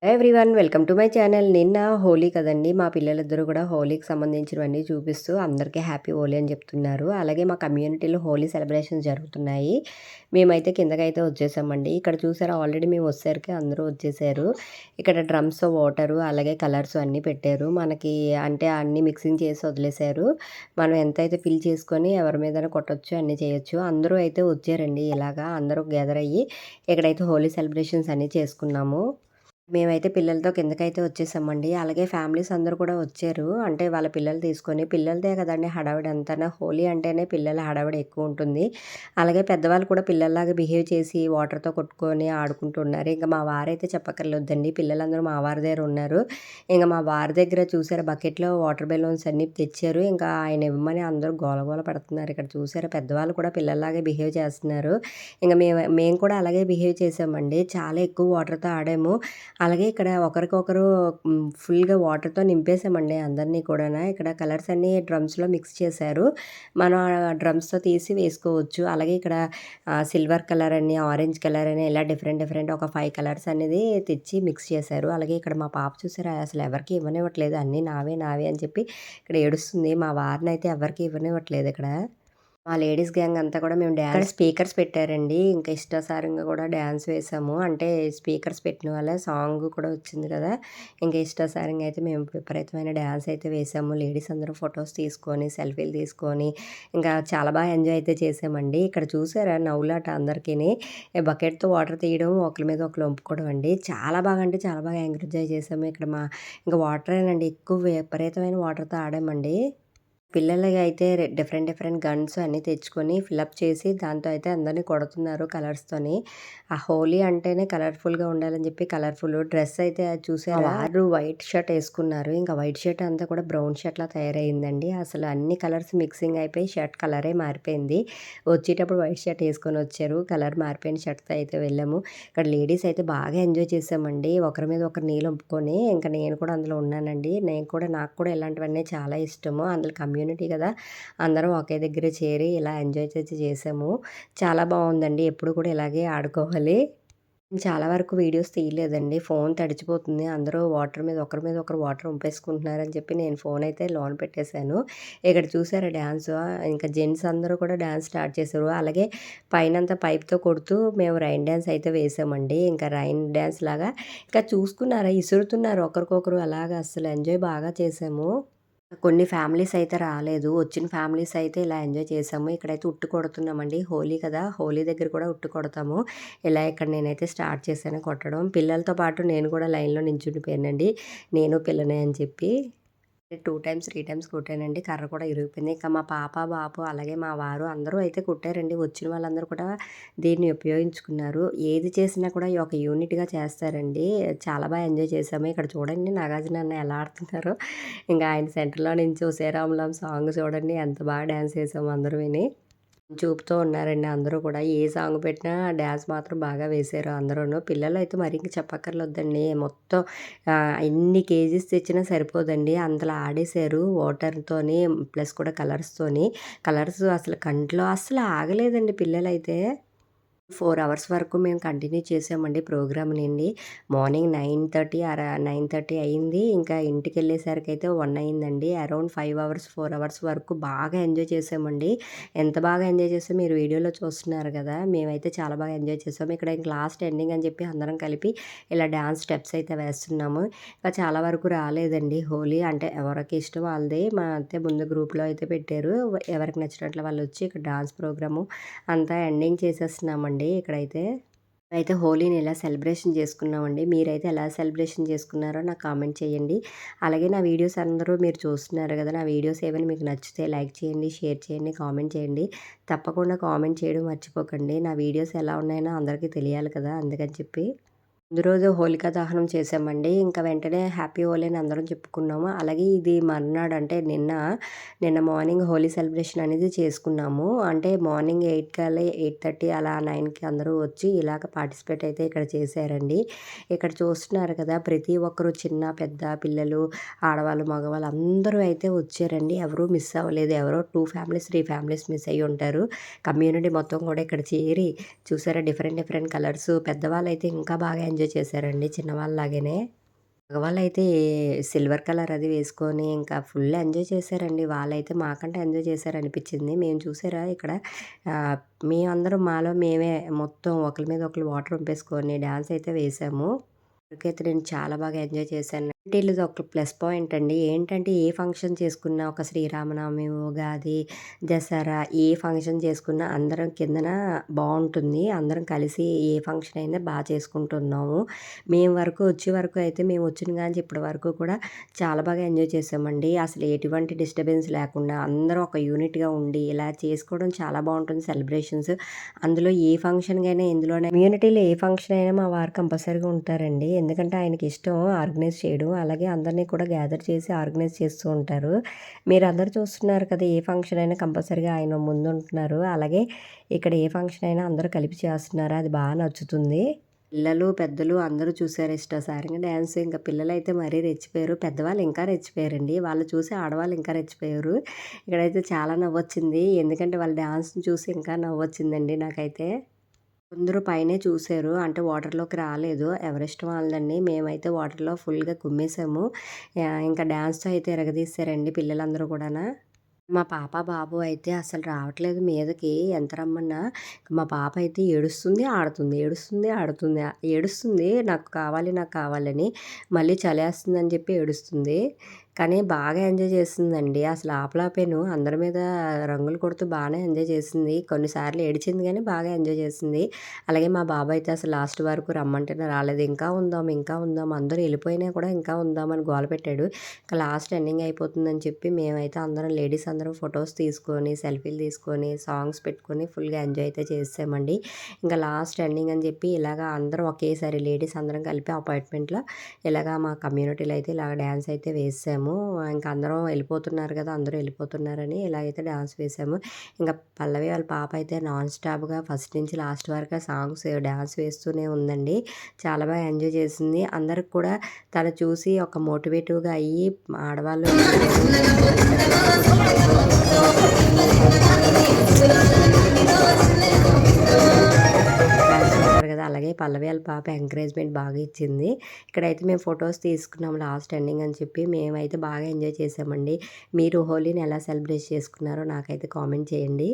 Everyone welcome to my channel. నిన్న హోలీ కదండి, మా పిల్లలిద్దరూ కూడా హోలీకి సంబంధించినవన్నీ చూపిస్తూ అందరికీ హ్యాపీ హోలీ అని చెప్తున్నారు. అలాగే మా కమ్యూనిటీలో హోలీ సెలబ్రేషన్స్ జరుగుతున్నాయి. మేమైతే కిందకైతే వచ్చేసామండి. ఇక్కడ చూసారా, ఆల్రెడీ మేము వచ్చేసరికి అందరూ వచ్చేసారు. ఇక్కడ డ్రమ్స్ వాటరు అలాగే కలర్స్ అన్నీ పెట్టారు మనకి, అంటే అన్నీ మిక్సింగ్ చేసి వదిలేశారు. మనం ఎంతైతే ఫిల్ చేసుకొని ఎవరి మీద కొట్టొచ్చు అన్నీ చేయొచ్చు. అందరూ అయితే వచ్చారండి. ఇలాగా అందరూ గ్యాదర్ అయ్యి ఇక్కడైతే హోలీ సెలబ్రేషన్స్ అన్నీ చేసుకున్నాము. మేమైతే పిల్లలతో కిందకైతే వచ్చేసామండి. అలాగే ఫ్యామిలీస్ అందరూ కూడా వచ్చారు. అంటే వాళ్ళ పిల్లలు తీసుకొని, పిల్లలదే కదండీ హడావిడి అంతాను. హోలీ అంటేనే పిల్లల హడావిడి ఎక్కువుంటుంది. అలాగే పెద్దవాళ్ళు కూడా పిల్లల్లాగా బిహేవ్ చేసి వాటర్‌తో కొట్టుకొని ఆడుకుంటున్నారు. ఇంక మా వారైతే చెప్పక్కర్లేదండి. పిల్లలందరూ మా వారి దగ్గర ఉన్నారు. ఇంక మా వారి దగ్గర చూసారా, బకెట్‌లో వాటర్ బెలూన్స్ అన్నీ తెచ్చారు. ఇంకా ఆయన ఇవ్వమని అందరూ గోల పెడుతున్నారు. ఇక్కడ చూసారా, పెద్దవాళ్ళు కూడా పిల్లల్లాగే బిహేవ్ చేస్తున్నారు. ఇంక మేము కూడా అలాగే బిహేవ్ చేసామండి. చాలా ఎక్కువ వాటర్‌తో ఆడాము. అలాగే ఇక్కడ ఒకరికొకరు ఫుల్‌గా వాటర్‌తో నింపేసామండి అందరిని కూడాను. ఇక్కడ కలర్స్ అన్నీ డ్రమ్స్‌లో మిక్స్ చేశారు. మనం డ్రమ్స్‌తో తీసి వేసుకోవచ్చు. అలాగే ఇక్కడ సిల్వర్ కలర్ అని, ఆరెంజ్ కలర్ అని ఇలా డిఫరెంట్ ఒక 5 కలర్స్ అనేది తెచ్చి మిక్స్ చేశారు. అలాగే ఇక్కడ మా పాప చూసారా, అసలు ఎవరికీ ఇవ్వనివ్వట్లేదు. అన్నీ నావే అని చెప్పి ఇక్కడ ఏడుస్తుంది. మా వారినైతే ఎవరికీ ఇవ్వనివ్వట్లేదు ఇక్కడ. మా లేడీస్ గ్యాంగ్ అంతా కూడా మేము ఇక్కడ స్పీకర్స్ పెట్టారండి. ఇంకా ఇష్టాసారంగా కూడా డాన్స్ వేసాము. అంటే స్పీకర్స్ పెట్టిన వల్ల సాంగ్ కూడా వచ్చింది కదా! ఇంకా ఇష్టాసారంగా అయితే మేము విపరీతమైన డాన్స్ అయితే వేసాము. లేడీస్ అందరూ ఫొటోస్ తీసుకొని, సెల్ఫీలు తీసుకొని ఇంకా చాలా బాగా ఎంజాయ్ అయితే చేసామండి. ఇక్కడ చూసారా, నవ్వులాట అందరికీని. బకెట్‌తో వాటర్ తీయడం, ఒకళ్ళ మీద ఒకళ్ళు వంపుకోవడం అండి. చాలా బాగా అంటే చాలా బాగా ఎంజాయ్ చేసాము. ఇక్కడ ఇంకా వాటరేనండి, ఎక్కువ విపరీతమైన వాటర్‌తో ఆడామండి. పిల్లలకి అయితే డిఫరెంట్ గన్స్ అన్నీ తెచ్చుకొని ఫిలప్ చేసి దాంతో అయితే అందరిని కొడుతున్నారు కలర్స్‌తోని. ఆ హోలీ అంటేనే కలర్‌ఫుల్‌గా ఉండాలని చెప్పి కలర్‌ఫుల్ డ్రెస్ అయితే చూసారా, వారు వైట్ షర్ట్ ఏసుకున్నారు. ఇంకా వైట్ షర్ట్ అంతా కూడా బ్రౌన్ షర్ట్‌లా తయారయిందండి. అసలు అన్ని కలర్స్ మిక్సింగ్ అయిపోయి షర్ట్ కలరే మారిపోయింది. వచ్చేటప్పుడు వైట్ షర్ట్ ఏసుకొని వచ్చారు. కలర్ మారిపోయిన షర్ట్‌తో అయితే వెళ్ళాము. ఇక్కడ లేడీస్ అయితే బాగా ఎంజాయ్ చేసామండి. ఒకరి మీద ఒకరు నీళ్ళు ఒంపుకొని, ఇంకా నేను కూడా అందులో ఉన్నానండి. నాకు కూడా ఇలాంటివన్నీ చాలా ఇష్టము. అందులో కమ్యూనిటీ కదా! అందరం ఒకే దగ్గర చేరి ఇలా ఎంజాయ్ చేసాము. చాలా బావుందండి. ఎప్పుడు కూడా ఇలాగే ఆడుకోవాలి. చాలా వరకు వీడియోస్ తీయలేదండి. ఫోన్ తడిచిపోతుంది. అందరూ ఒకరి మీద ఒకరు వాటర్ ఒంపేసుకుంటున్నారని చెప్పి నేను ఫోన్ అయితే లోన పెట్టేశాను. ఇక్కడ చూసారా డాన్సు, ఇంకా జెంట్స్ అందరూ కూడా డాన్స్ స్టార్ట్ చేశారు. అలాగే పైనంతా పైప్‌తో కొడుతూ మేము రైన్ డాన్స్ అయితే వేసామండి. ఇంకా రైన్ డాన్స్ లాగా ఇంకా చూసుకున్నారా, ఇసురుతున్నారు ఒకరికొకరు అలాగా, అస్సలు ఎంజాయ్ బాగా చేసాము. కొన్ని ఫ్యామిలీస్ అయితే రాలేదు. వచ్చిన ఫ్యామిలీస్ అయితే ఇలా ఎంజాయ్ చేసాము. ఇక్కడైతే ఉట్టి కొడుతున్నామండి. హోలీ కదా! హోలీ దగ్గర కూడా ఉట్టి కొడతాము. ఇలా ఇక్కడ నేనైతే స్టార్ట్ చేశాను కొట్టడం. పిల్లలతో పాటు నేను కూడా లైన్‌లో నించుండిపోయానండి. నేను పిల్లనే అని చెప్పి. 2 టైమ్స్, 3 టైమ్స్ కొట్టానండి. కర్ర కూడా ఇరిగిపోయింది. ఇంకా మా పాప, బాబు అలాగే మా వారు అందరూ అయితే కొట్టారండి. వచ్చిన వాళ్ళందరూ కూడా దీన్ని ఉపయోగించుకున్నారు. ఏది చేసినా కూడా ఒక యూనిట్‌గా చేస్తారండి. చాలా ఎంజాయ్ చేసాము. ఇక్కడ చూడండి, నాగార్జున అన్న ఎలా ఆడుతున్నారో. ఇంకా ఆయన సెంటర్‌లో నుంచి 'ఒసేయ్ రాములం' సాంగ్ చూడండి, ఎంత బాగా డాన్స్ చేసామో అందరూని. చూపుతూ ఉన్నారండి అందరూ కూడా. ఏ సాంగ్ పెట్టినా డాన్స్ మాత్రం బాగా వేశారు అందరూను. పిల్లలైతే మరి ఇంక చెప్పక్కర్లేదండి. మొత్తం ఎన్ని కేజీస్ తెచ్చినా సరిపోదండి. అంతలా ఆడేశారు వాటర్‌తోని, ప్లస్ కూడా కలర్స్‌తోని. కలర్స్ అసలు కంట్లో అస్సలు ఆగలేదండి పిల్లలైతే. 4 అవర్స్ వరకు మేము కంటిన్యూ చేసామండి ప్రోగ్రామ్‌నండి. మార్నింగ్ 9:30 అయింది. ఇంకా ఇంటికెళ్ళేసరికైతే 1 అయిందండి. అరౌండ్ 5 అవర్స్, 4 అవర్స్ వరకు బాగా ఎంజాయ్ చేసామండి. ఎంత బాగా ఎంజాయ్ చేసామో మీరు వీడియోలో చూస్తున్నారు కదా! మేమైతే చాలా బాగా ఎంజాయ్ చేసాము. ఇక్కడ ఇంక లాస్ట్ ఎండింగ్ అని చెప్పి అందరం కలిపి ఇలా డాన్స్ స్టెప్స్ అయితే వేస్తున్నాము. ఇంకా చాలా వరకు రాలేదండి హోలీ. అంటే ఎవరికి ఇష్టం వాళ్ళది. మా అయితే ముందు గ్రూప్‌లో అయితే పెట్టారు. ఎవరికి నచ్చినట్లు వాళ్ళొచ్చి ఇక్కడ డాన్స్ ప్రోగ్రాము అంతా ఎండింగ్ చేసేస్తున్నామండి ఇక్కడైతే. అయితే హోలీని ఇలా సెలబ్రేషన్ చేసుకున్నామండి. మీరైతే ఎలా సెలబ్రేషన్ చేసుకున్నారో నాకు కామెంట్ చేయండి. అలాగే నా వీడియోస్ అందరూ మీరు చూస్తున్నారు కదా! నా వీడియోస్ ఏమైనా మీకు నచ్చితే లైక్ చేయండి, షేర్ చేయండి, కామెంట్ చేయండి. తప్పకుండా కామెంట్ చేయడం మర్చిపోకండి. నా వీడియోస్ ఎలా ఉన్నాయో అందరికీ తెలియాలి కదా! అందుకని చెప్పి. ముందు రోజు హోలికా దహనం చేసామండి. ఇంకా వెంటనే హ్యాపీ హోలీ అని అందరం చెప్పుకున్నాము. అలాగే ఇది మర్నాడు అంటే నిన్న మార్నింగ్ హోలీ సెలబ్రేషన్ అనేది చేసుకున్నాము. అంటే మార్నింగ్ 8 కల్లా 8:30 అలా 9కి అందరూ వచ్చి ఇలాగ పార్టిసిపేట్ అయితే ఇక్కడ చేశారండి. ఇక్కడ చూస్తున్నారు కదా! ప్రతి ఒక్కరు చిన్న, పెద్ద, పిల్లలు, ఆడవాళ్ళు, మగవాళ్ళు అందరూ అయితే వచ్చారండి. ఎవరు మిస్ అవ్వలేదు. ఎవరో 2 ఫ్యామిలీస్, 3 ఫ్యామిలీస్ మిస్ అయ్యి ఉంటారు. కమ్యూనిటీ మొత్తం కూడా ఇక్కడ చేరి చూసారా, డిఫరెంట్ కలర్స్. పెద్దవాళ్ళైతే ఇంకా బాగా ఎంజాయ్ ఎంజాయ్ చేశారండి చిన్నవాళ్ళలాగానే. మగవాళ్ళైతే సిల్వర్ కలర్ అది వేసుకొని ఇంకా ఫుల్ ఎంజాయ్ చేశారండి. వాళ్ళైతే మాకంటే ఎంజాయ్ చేశారనిపించింది. మేము చూసారా ఇక్కడ ఆహ్, మేమందరం మాలో మేమే మొత్తం ఒకళ్ళ మీద ఒకళ్ళు వాటర్ వంపేసుకొని డాన్స్ అయితే వేశాము. ఇప్పటికైతే నేను చాలా బాగా ఎంజాయ్ చేశాను. ఇది ఒక ప్లస్ పాయింట్ అండి. ఏంటంటే ఏ ఫంక్షన్ చేసుకున్నా ఒక శ్రీరామనవమి, ఉగాది, దసరా ఏ ఫంక్షన్ చేసుకున్నా అందరం కిందన బావుంటుంది. అందరం కలిసి ఏ ఫంక్షన్ అయినా చేసుకుంటున్నాము. మేము వరకు వచ్చే వరకు అయితే మేము వచ్చిన కాంచి ఇప్పటి వరకు కూడా చాలా బాగా ఎంజాయ్ చేసామండి. అసలు ఎటువంటి డిస్టర్బెన్స్ లేకుండా అందరం ఒక యూనిట్‌గా ఉండి ఇలా చేసుకోవడం చాలా బావుంటుంది సెలబ్రేషన్స్. అందులో ఏ ఫంక్షన్‌కైనా ఎందులోనైనా కమ్యూనిటీలో ఏ ఫంక్షన్ అయినా మా వారు కంపల్సరీగా ఉంటారండి. ఎందుకంటే ఆయనకిష్టం ఆర్గనైజ్ చేయడం. అలాగే అందరిని కూడా గ్యాదర్ చేసి ఆర్గనైజ్ చేస్తూ ఉంటారు. మీరందరూ చూస్తున్నారు కదా! ఏ ఫంక్షన్ అయినా కంపల్సరీగా ఆయన ముందుంటున్నారు. అలాగే ఇక్కడ ఏ ఫంక్షన్ అయినా అందరూ కలిపి చేస్తున్నారు. అది నచ్చుతుంది. పిల్లలు, పెద్దలు అందరూ చూసారు ఇష్టాసారంగా డాన్స్. ఇంకా పిల్లలైతే మరీ రెచ్చిపోయారు. పెద్దవాళ్ళు ఇంకా రెచ్చిపోయారండి. వాళ్ళు చూసి ఆడవాళ్ళు ఇంకా రెచ్చిపోయారు. ఇక్కడైతే చాలా నవ్వొచ్చింది. ఎందుకంటే వాళ్ళ డాన్స్‌ని చూసి ఇంకా నవ్వొచ్చిందండి నాకైతే. అందరూ పైనే చూసారు. అంటే వాటర్‌లోకి రాలేదు. ఎవరిష్టం వాళ్ళదండి. మేమైతే వాటర్‌లో ఫుల్‌గా కుమ్మేసాము. ఇంకా డాన్స్‌తో అయితే ఇరగదీశారండి పిల్లలందరూ కూడాన. మా పాప, బాబు అయితే అసలు రావట్లేదు మీదకి. ఎంత రమ్మన్నా మా పాప అయితే ఏడుస్తుంది, ఆడుతుంది. ఏడుస్తుంది, ఆడుతుంది. ఏడుస్తుంది నాకు కావాలి, నాకు కావాలని. మళ్ళీ చలేస్తుందని చెప్పి ఏడుస్తుంది. కానీ బాగా ఎంజాయ్ చేసిందండి. అసలు ఆపలేకపోయాను. అందరి మీద రంగులు కొడుతూ బానే ఎంజాయ్ చేసింది. కొన్నిసార్లు ఏడిచింది గానీ బాగా ఎంజాయ్ చేసింది. అలాగే మా బాబు అయితే అసలు లాస్ట్ వరకు రమ్మంటేనే రాలేదు. ఇంకా ఉందాం, ఇంకా ఉందాం అందరూ వెళ్ళిపోయినా కూడా ఇంకా ఉందామని గోల పెట్టాడు. ఇంకా లాస్ట్ ఎండింగ్ అయిపోతుందని చెప్పి మేమైతే అందరం లేడీస్ అందరం ఫొటోస్ తీసుకొని, సెల్ఫీలు తీసుకొని, సాంగ్స్ పెట్టుకొని ఫుల్‌గా ఎంజాయ్ అయితే చేసేసామండి. ఇంకా లాస్ట్ ఎండింగ్ అని చెప్పి ఇలాగ అందరం ఒకేసారి లేడీస్ అందరం కలిపి అపార్ట్మెంట్‌లో ఇలాగా మా కమ్యూనిటీలో అయితే ఇలాగ డాన్స్ అయితే వేసాము. ఇంక అందరం వెళ్ళిపోతున్నారు కదా! అందరూ వెళ్ళిపోతున్నారని ఇలాగైతే డాన్స్ వేసాము. ఇంక పల్లవి వాళ్ళ పాప అయితే నాన్ స్టాప్‌గా ఫస్ట్ నుంచి లాస్ట్ వరకు సాంగ్స్ డాన్స్ వేస్తూనే ఉందండి. చాలా బాగా ఎంజాయ్ చేసింది. అందరికి కూడా తను చూసి ఒక మోటివేటివ్‌గా అయ్యి ఆడవాళ్ళు డాన్స్ చేస్తారు కదా! అలాగే పల్లవి ఆళ్ళ పాప ఎంకరేజ్‌మెంట్ బాగా ఇచ్చింది. ఇక్కడైతే మేము ఫోటోస్ తీసుకున్నాం లాస్ట్ ఎండింగ్ అని చెప్పి మేమైతే బాగా ఎంజాయ్ చేసామండి. మీరు హోలీని ఎలా సెలబ్రేట్ చేసుకున్నారో నాకైతే కామెంట్ చేయండి.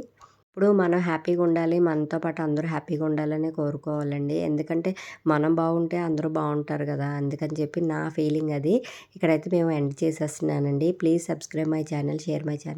ఇప్పుడు మనం హ్యాపీగా ఉండాలి. మనతో పాటు అందరూ హ్యాపీగా ఉండాలనే కోరుకోవాలండి. ఎందుకంటే మనం బాగుంటే అందరూ బావుంటారు గదా! అందుకని చెప్పి నా ఫీలింగ్ అది. ఇక్కడైతే మేము ఎండ్ చేసేస్తున్నానండి. Please subscribe my channel, share my channel.